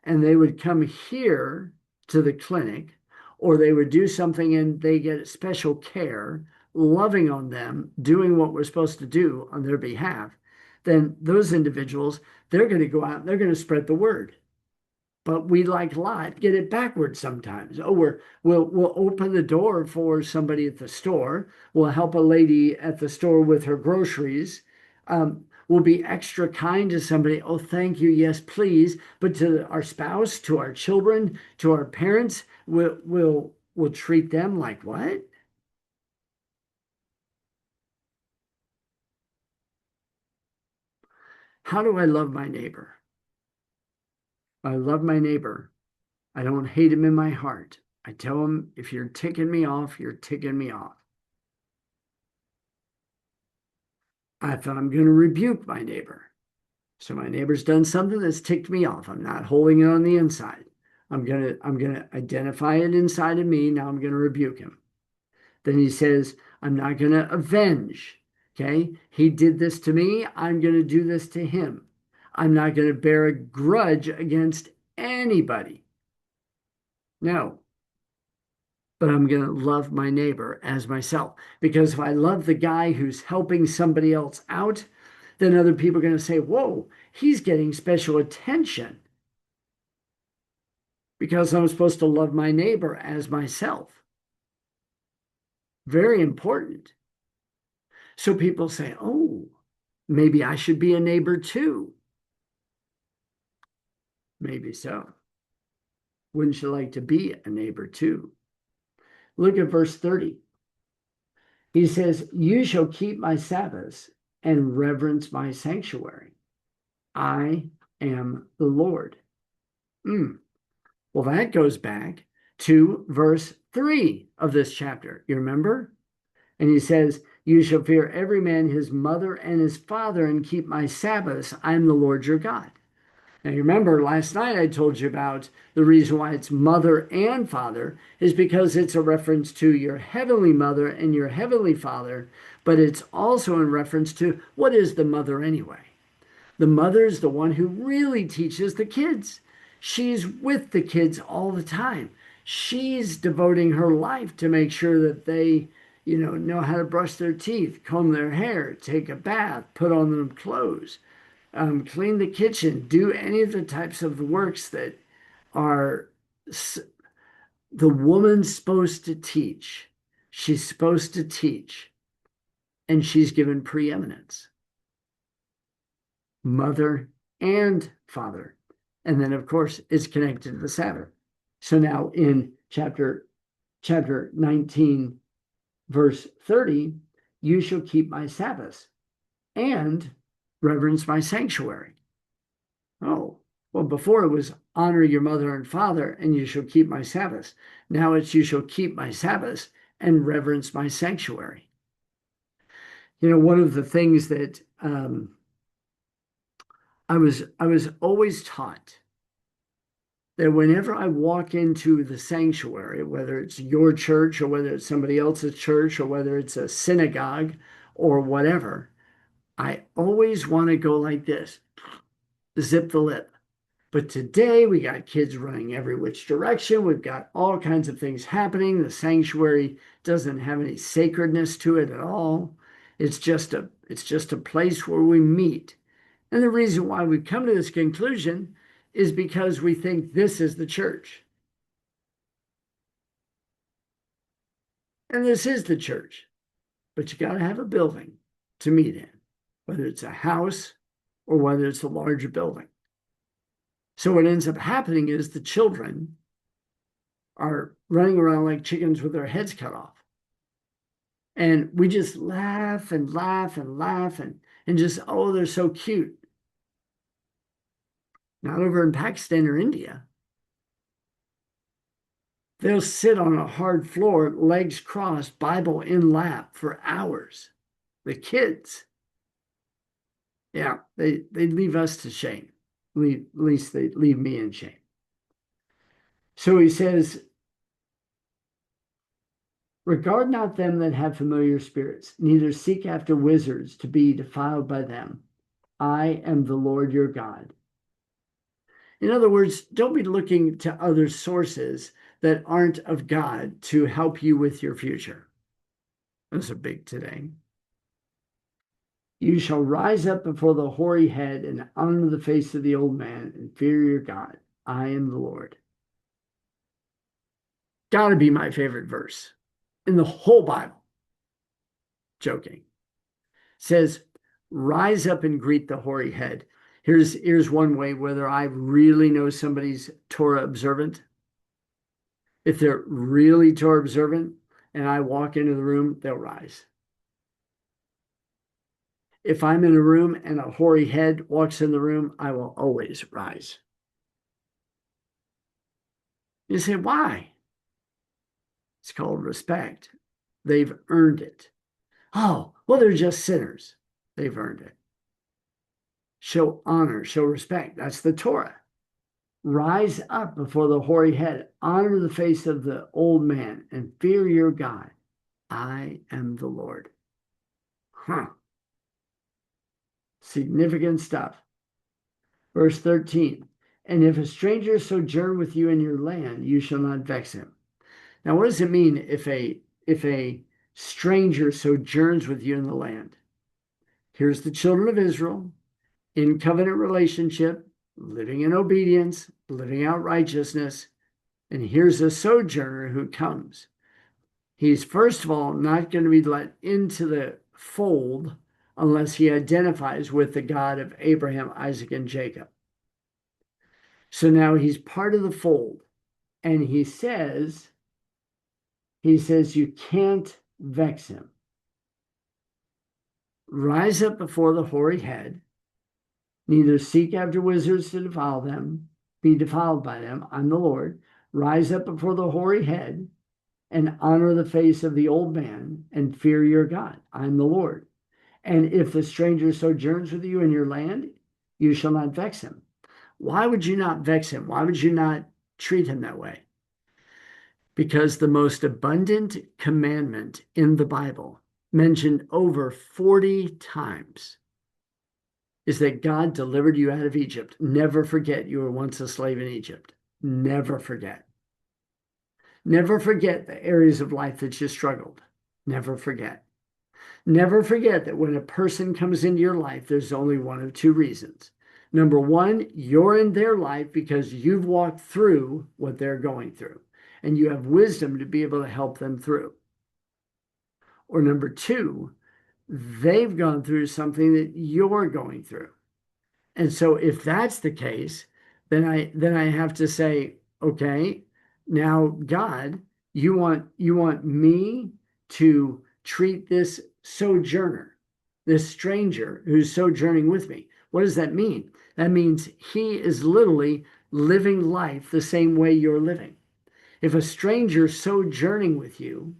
Speaker 1: and they would come here to the clinic, or they would do something and they get special care, loving on them, doing what we're supposed to do on their behalf, then those individuals, they're going to go out and they're going to spread the word. But we, like Lot, get it backwards sometimes. Oh, we'll open the door for somebody at the store. We'll help a lady at the store with her groceries. We'll be extra kind to somebody. Oh, thank you. Yes, please. But to our spouse, to our children, to our parents, we'll treat them like what? How do I love my neighbor? I love my neighbor. I don't hate him in my heart. I tell him, if you're ticking me off, you're ticking me off. If I'm going to rebuke my neighbor. So my neighbor's done something that's ticked me off. I'm not holding it on the inside. I'm gonna identify it inside of me. Now I'm going to rebuke him. Then he says, I'm not going to avenge. Okay. He did this to me. I'm going to do this to him. I'm not going to bear a grudge against anybody. No, but I'm going to love my neighbor as myself. Because if I love the guy who's helping somebody else out, then other people are going to say, whoa, he's getting special attention because I'm supposed to love my neighbor as myself. Very important. So people say, oh, maybe I should be a neighbor too. Maybe so. Wouldn't you like to be a neighbor too? Look at verse 30. He says, you shall keep my Sabbaths and reverence my sanctuary. I am the Lord. Well, that goes back to verse 3 of this chapter. You remember? And he says, you shall fear every man his mother and his father and keep my Sabbaths. I am the Lord your God. Now, you remember last night I told you about the reason why it's mother and father is because it's a reference to your heavenly mother and your heavenly father, but it's also in reference to what is the mother anyway? The mother is the one who really teaches the kids. She's with the kids all the time. She's devoting her life to make sure that they, know how to brush their teeth, comb their hair, take a bath, put on them clothes, clean the kitchen, do any of the types of works that are the woman's supposed to teach. She's supposed to teach, and she's given preeminence. Mother and father. And then, of course, it's connected to the Sabbath. So now in chapter 19, verse 30, you shall keep my Sabbaths and reverence my sanctuary. Oh, well, before it was honor your mother and father, and you shall keep my Sabbaths. Now it's you shall keep my Sabbaths and reverence my sanctuary. One of the things that I was always taught that whenever I walk into the sanctuary, whether it's your church or whether it's somebody else's church or whether it's a synagogue or whatever, I always want to go like this, zip the lip. But today we got kids running every which direction. We've got all kinds of things happening. The sanctuary doesn't have any sacredness to it at all. It's just a place where we meet. And the reason why we come to this conclusion is because we think this is the church. And this is the church. But you got to have a building to meet in, whether it's a house or whether it's a larger building. So what ends up happening is the children are running around like chickens with their heads cut off. And we just laugh and laugh and laugh and just, oh, they're so cute. Not over in Pakistan or India. They'll sit on a hard floor, legs crossed, Bible in lap for hours. The kids. Yeah, they leave us to shame. At least they leave me in shame. So he says, regard not them that have familiar spirits, neither seek after wizards to be defiled by them. I am the Lord your God. In other words, don't be looking to other sources that aren't of God to help you with your future. Those are big today. You shall rise up before the hoary head and honor the face of the old man and fear your God. I am the Lord. Gotta be my favorite verse in the whole Bible. Joking. Says, rise up and greet the hoary head. Here's one way whether I really know somebody's Torah observant. If they're really Torah observant and I walk into the room, they'll rise. If I'm in a room and a hoary head walks in the room, I will always rise. You say, why? It's called respect. They've earned it. Oh, well, they're just sinners. They've earned it. Show honor, show respect. That's the Torah. Rise up before the hoary head, honor the face of the old man, and fear your God. I am the Lord. Huh. Significant stuff. Verse 13. And if a stranger sojourn with you in your land, you shall not vex him. Now, what does it mean if a stranger sojourns with you in the land? Here's the children of Israel in covenant relationship, living in obedience, living out righteousness. And here's a sojourner who comes. He's, first of all, not going to be let into the fold unless he identifies with the God of Abraham, Isaac, and Jacob. So now he's part of the fold. And he says, you can't vex him. Rise up before the hoary head, neither seek after wizards to defile them, be defiled by them. I'm the Lord. Rise up before the hoary head and honor the face of the old man and fear your God. I'm the Lord. And if the stranger sojourns with you in your land, you shall not vex him. Why would you not vex him? Why would you not treat him that way? Because the most abundant commandment in the Bible, mentioned over 40 times, is that God delivered you out of Egypt. Never forget you were once a slave in Egypt. Never forget. Never forget the areas of life that you struggled. Never forget. Never forget that when a person comes into your life, there's only one of two reasons. Number one, you're in their life because you've walked through what they're going through, and you have wisdom to be able to help them through. Or number two, they've gone through something that you're going through. And so if that's the case, then I have to say, okay, now God, you want me to treat this sojourner, this stranger who's sojourning with me. What does that mean? That means he is literally living life the same way you're living. If a stranger sojourning with you,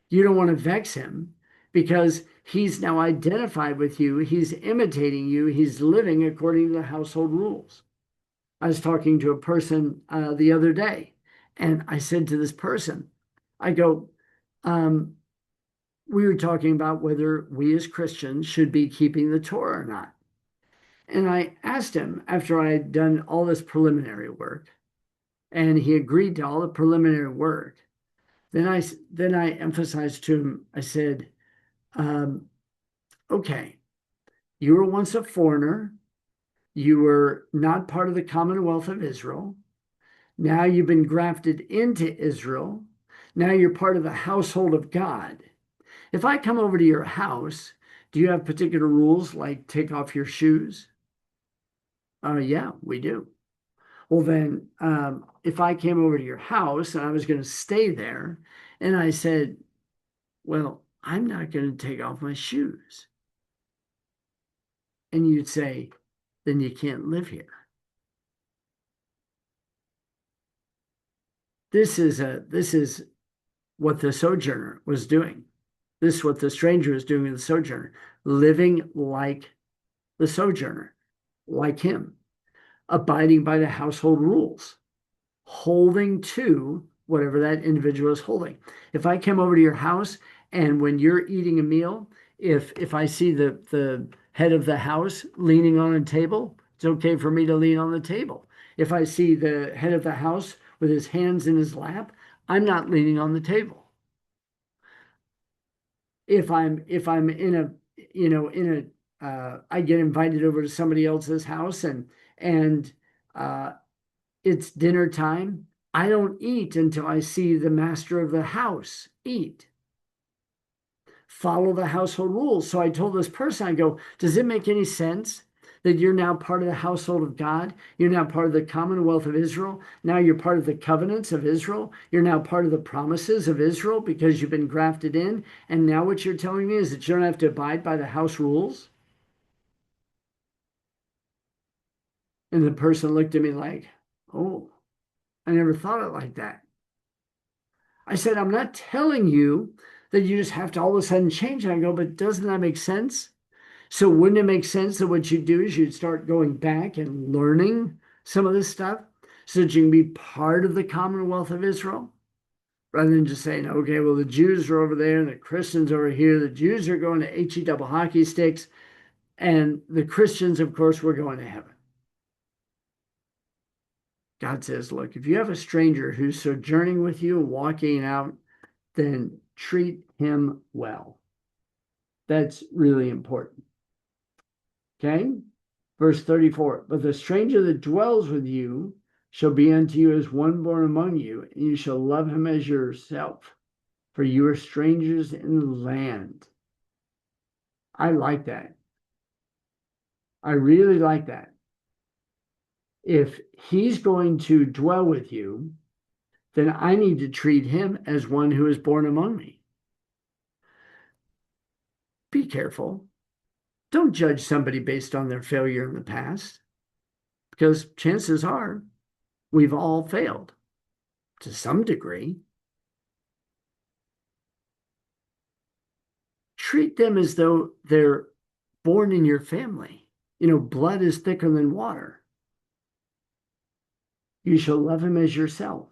Speaker 1: you don't want to vex him because he's now identified with you. He's imitating you. He's living according to the household rules. I was talking to a person the other day, and I said to this person, I go, we were talking about whether we as Christians should be keeping the Torah or not. And I asked him after I had done all this preliminary work, and he agreed to all the preliminary work. Then I emphasized to him, I said, okay, you were once a foreigner. You were not part of the Commonwealth of Israel. Now you've been grafted into Israel. Now you're part of the household of God. If I come over to your house, do you have particular rules like take off your shoes? Yeah, we do. Well, then, if I came over to your house and I was going to stay there, and I said, well, I'm not going to take off my shoes. And you'd say, then you can't live here. This is what the sojourner was doing. This is what the stranger was doing with the sojourner, living like the sojourner, like him, abiding by the household rules, holding to whatever that individual is holding. If I come over to your house and when you're eating a meal, if I see the head of the house leaning on a table, it's okay for me to lean on the table. If I see the head of the house with his hands in his lap, I'm not leaning on the table. If I'm in a I get invited over to somebody else's house and uh it's dinner time. I don't eat until I see the master of the house eat. Follow the household rules. So I told this person, I go, does it make any sense that you're now part of the household of God? You're now part of the commonwealth of Israel. Now you're part of the covenants of Israel. You're now part of the promises of Israel because you've been grafted in. And now what you're telling me is that you don't have to abide by the house rules. And the person looked at me like, oh, I never thought it like that. I said, I'm not telling you that you just have to all of a sudden change. And I go, but doesn't that make sense? So wouldn't it make sense that what you do is you'd start going back and learning some of this stuff so that you can be part of the Commonwealth of Israel? Rather than just saying, okay, well, the Jews are over there and the Christians over here. The Jews are going to HE double hockey sticks. And the Christians, of course, we're going to heaven. God says, look, if you have a stranger who's sojourning with you, walking out, then treat him well. That's really important. Okay? Verse 34, but the stranger that dwells with you shall be unto you as one born among you, and you shall love him as yourself, for you are strangers in the land. I like that. I really like that. If he's going to dwell with you, then I need to treat him as one who is born among me. Be careful. Don't judge somebody based on their failure in the past, because chances are we've all failed to some degree. Treat them as though they're born in your family. Blood is thicker than water. You shall love him as yourself.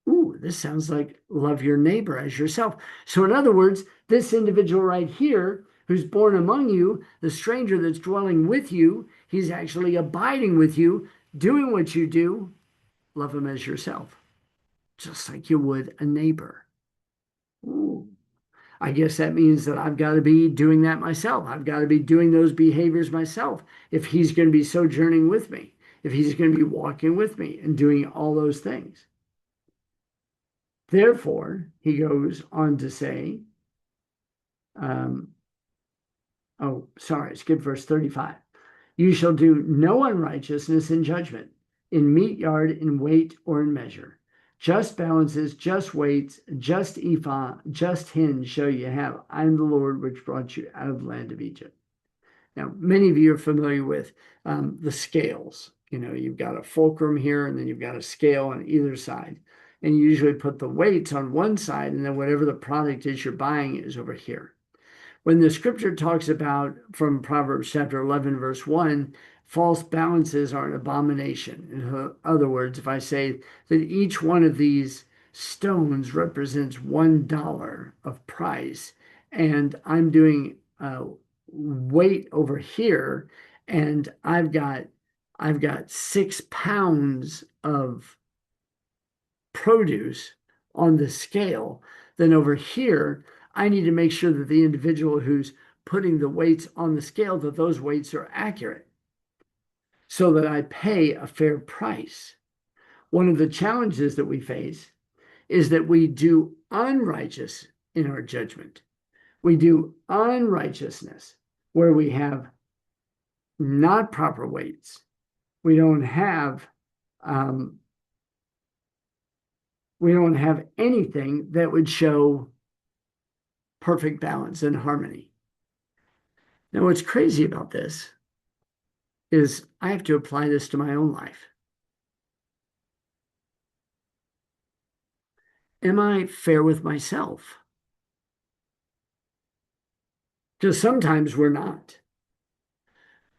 Speaker 1: Ooh, this sounds like love your neighbor as yourself. So, in other words, this individual right here who's born among you, the stranger that's dwelling with you, he's actually abiding with you, doing what you do. Love him as yourself, just like you would a neighbor. Ooh. I guess that means that I've got to be doing that myself. I've got to be doing those behaviors myself if he's going to be sojourning with me, if he's going to be walking with me and doing all those things. Therefore, he goes on to say, skip verse 35. You shall do no unrighteousness in judgment, in meat yard, in weight, or in measure. Just balances, just weights, just ephah, just hinge shall you have. I am the Lord which brought you out of the land of Egypt. Now, many of you are familiar with the scales. You've got a fulcrum here, and then you've got a scale on either side. And you usually put the weights on one side, and then whatever the product is you're buying is over here. When the scripture talks about, from Proverbs chapter 11, verse 1, false balances are an abomination. In other words, if I say that each one of these stones represents $1 of price, and I'm doing weight over here, and I've got 6 pounds of produce on the scale, then over here, I need to make sure that the individual who's putting the weights on the scale, that those weights are accurate so that I pay a fair price. One of the challenges that we face is that we do unrighteous in our judgment. We do unrighteousness where we have not proper weights. We don't have um, we don't have anything that would show perfect balance and harmony. Now, what's crazy about this is I have to apply this to my own life. Am I fair with myself? Because sometimes we're not.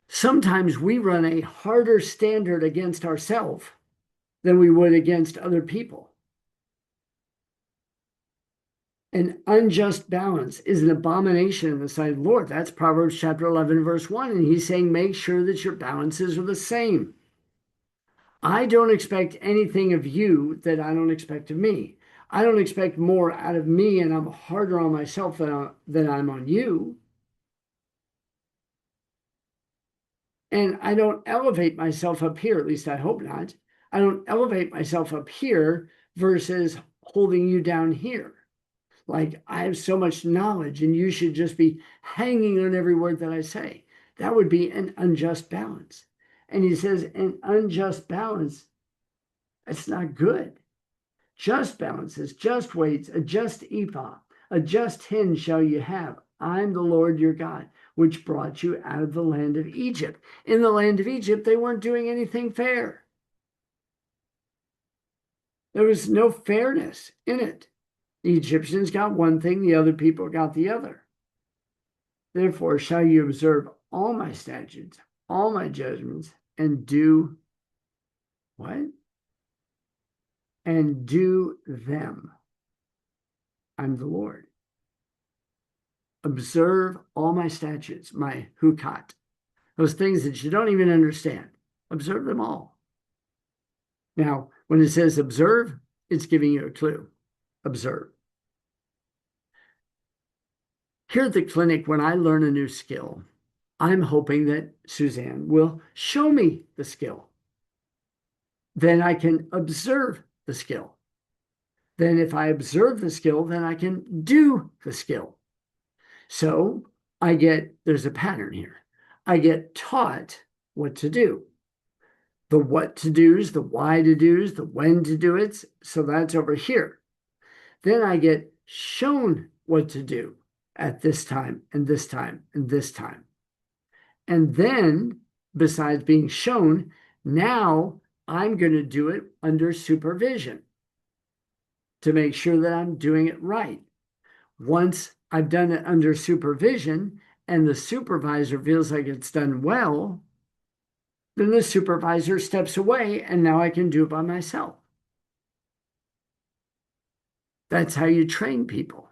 Speaker 1: Sometimes we run a harder standard against ourselves than we would against other people. An unjust balance is an abomination in the sight of the Lord. That's Proverbs chapter 11, verse 1. And he's saying, make sure that your balances are the same. I don't expect anything of you that I don't expect of me. I don't expect more out of me, and I'm harder on myself than I'm on you. And I don't elevate myself up here, at least I hope not. I don't elevate myself up here versus holding you down here. Like I have so much knowledge and you should just be hanging on every word that I say. That would be an unjust balance. And he says, an unjust balance, it's not good. Just balances, just weights, a just ephah, a just hin shall you have. I'm the Lord your God, which brought you out of the land of Egypt. In the land of Egypt, they weren't doing anything fair. There was no fairness in it. The Egyptians got one thing, the other people got the other. Therefore shall you observe all my statutes, all my judgments, and do what? And do them. I'm the Lord. Observe all my statutes, my hukat, those things that you don't even understand. Observe them all. Now, when it says observe, it's giving you a clue. Observe. Here at the clinic, when I learn a new skill, I'm hoping that Suzanne will show me the skill. Then I can observe the skill. Then if I observe the skill, then I can do the skill. So there's a pattern here. I get taught what to do. The what to do's, the why to do's, the when to do it. So that's over here. Then I get shown what to do at this time and this time and this time. And then, besides being shown, now I'm going to do it under supervision to make sure that I'm doing it right. Once I've done it under supervision and the supervisor feels like it's done well, then the supervisor steps away and now I can do it by myself. That's how you train people.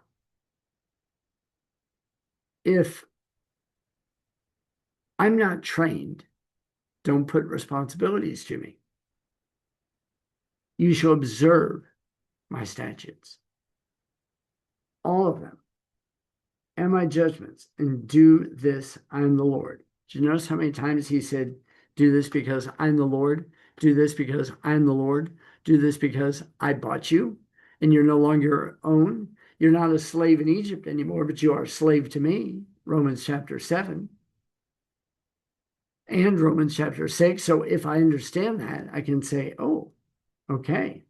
Speaker 1: If I'm not trained, don't put responsibilities to me. You shall observe my statutes, all of them, and my judgments, and do this, I'm the Lord. Did you notice how many times he said, do this because I'm the Lord, do this because I'm the Lord, do this because I bought you, and you're no longer your own. You're not a slave in Egypt anymore, but you are a slave to me, Romans chapter 7. And Romans chapter 6. So if I understand that, I can say, oh, okay.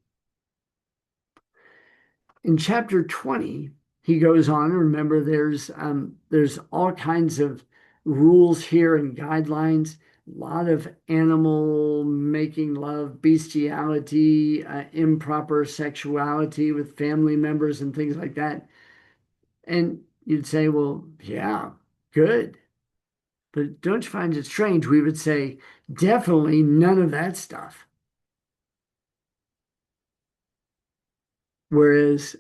Speaker 1: In chapter 20, he goes on. Remember, there's all kinds of rules here and guidelines, a lot of animal making love, bestiality, improper sexuality with family members and things like that. And you'd say, well, yeah, good. But don't you find it strange? We would say, definitely none of that stuff. Whereas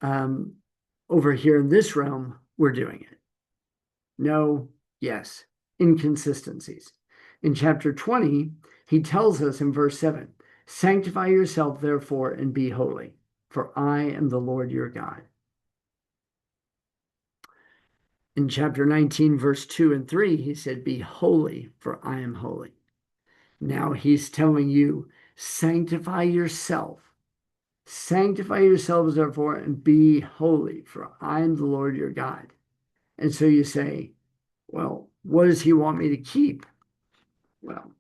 Speaker 1: over here in this realm, we're doing it. No, yes, inconsistencies. In chapter 20, he tells us in verse 7, sanctify yourself, therefore, and be holy, for I am the Lord your God. In chapter 19, verse 2 and 3, he said, be holy, for I am holy. Now he's telling you, sanctify yourself. Sanctify yourselves, therefore, and be holy, for I am the Lord your God. And so you say, well, what does he want me to keep? Well,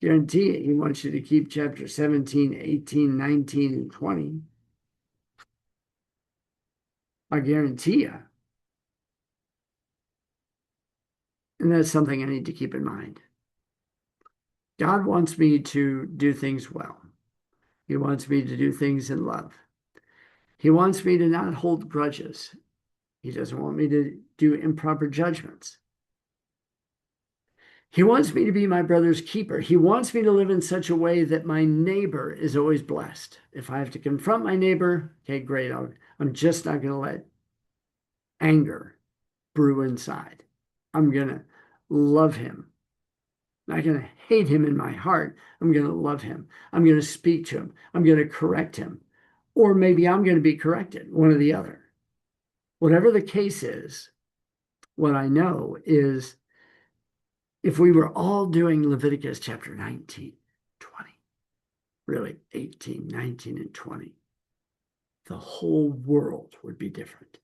Speaker 1: Guarantee it. He wants you to keep chapter 17, 18, 19, and 20. I guarantee you. And that's something I need to keep in mind. God wants me to do things well. He wants me to do things in love. He wants me to not hold grudges. He doesn't want me to do improper judgments. He wants me to be my brother's keeper. He wants me to live in such a way that my neighbor is always blessed. If I have to confront my neighbor, okay, great. I'm just not going to let anger brew inside. I'm going to love him. I'm not going to hate him in my heart. I'm going to love him. I'm going to speak to him. I'm going to correct him. Or maybe I'm going to be corrected, one or the other. Whatever the case is, what I know is if we were all doing Leviticus chapter 19, 20, really 18, 19, and 20, the whole world would be different.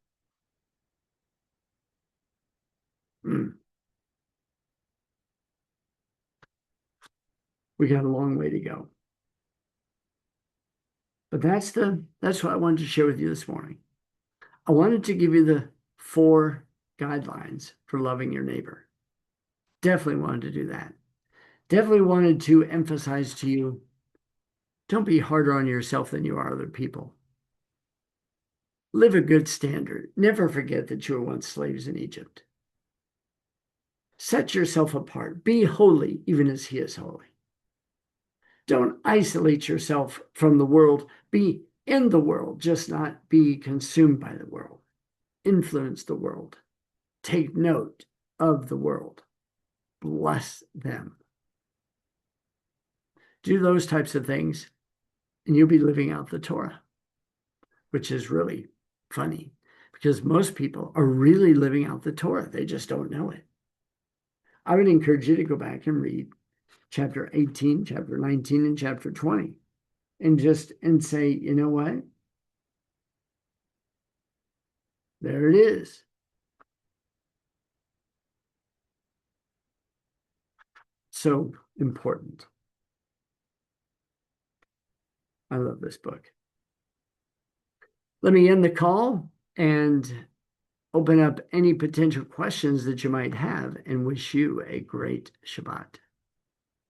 Speaker 1: We got a long way to go. But that's what I wanted to share with you this morning. I wanted to give you the 4 guidelines for loving your neighbor. Definitely wanted to do that. Definitely wanted to emphasize to you, don't be harder on yourself than you are other people. Live a good standard. Never forget that you were once slaves in Egypt. Set yourself apart. Be holy, even as he is holy. Don't isolate yourself from the world. Be in the world, just not be consumed by the world. Influence the world. Take note of the world. Bless them. Do those types of things, and you'll be living out the Torah, which is really funny because most people are really living out the Torah. They just don't know it. I would encourage you to go back and read chapter 18, chapter 19, and chapter 20 and say, you know what? There it is. So important. I love this book. Let me end the call and open up any potential questions that you might have and wish you a great Shabbat.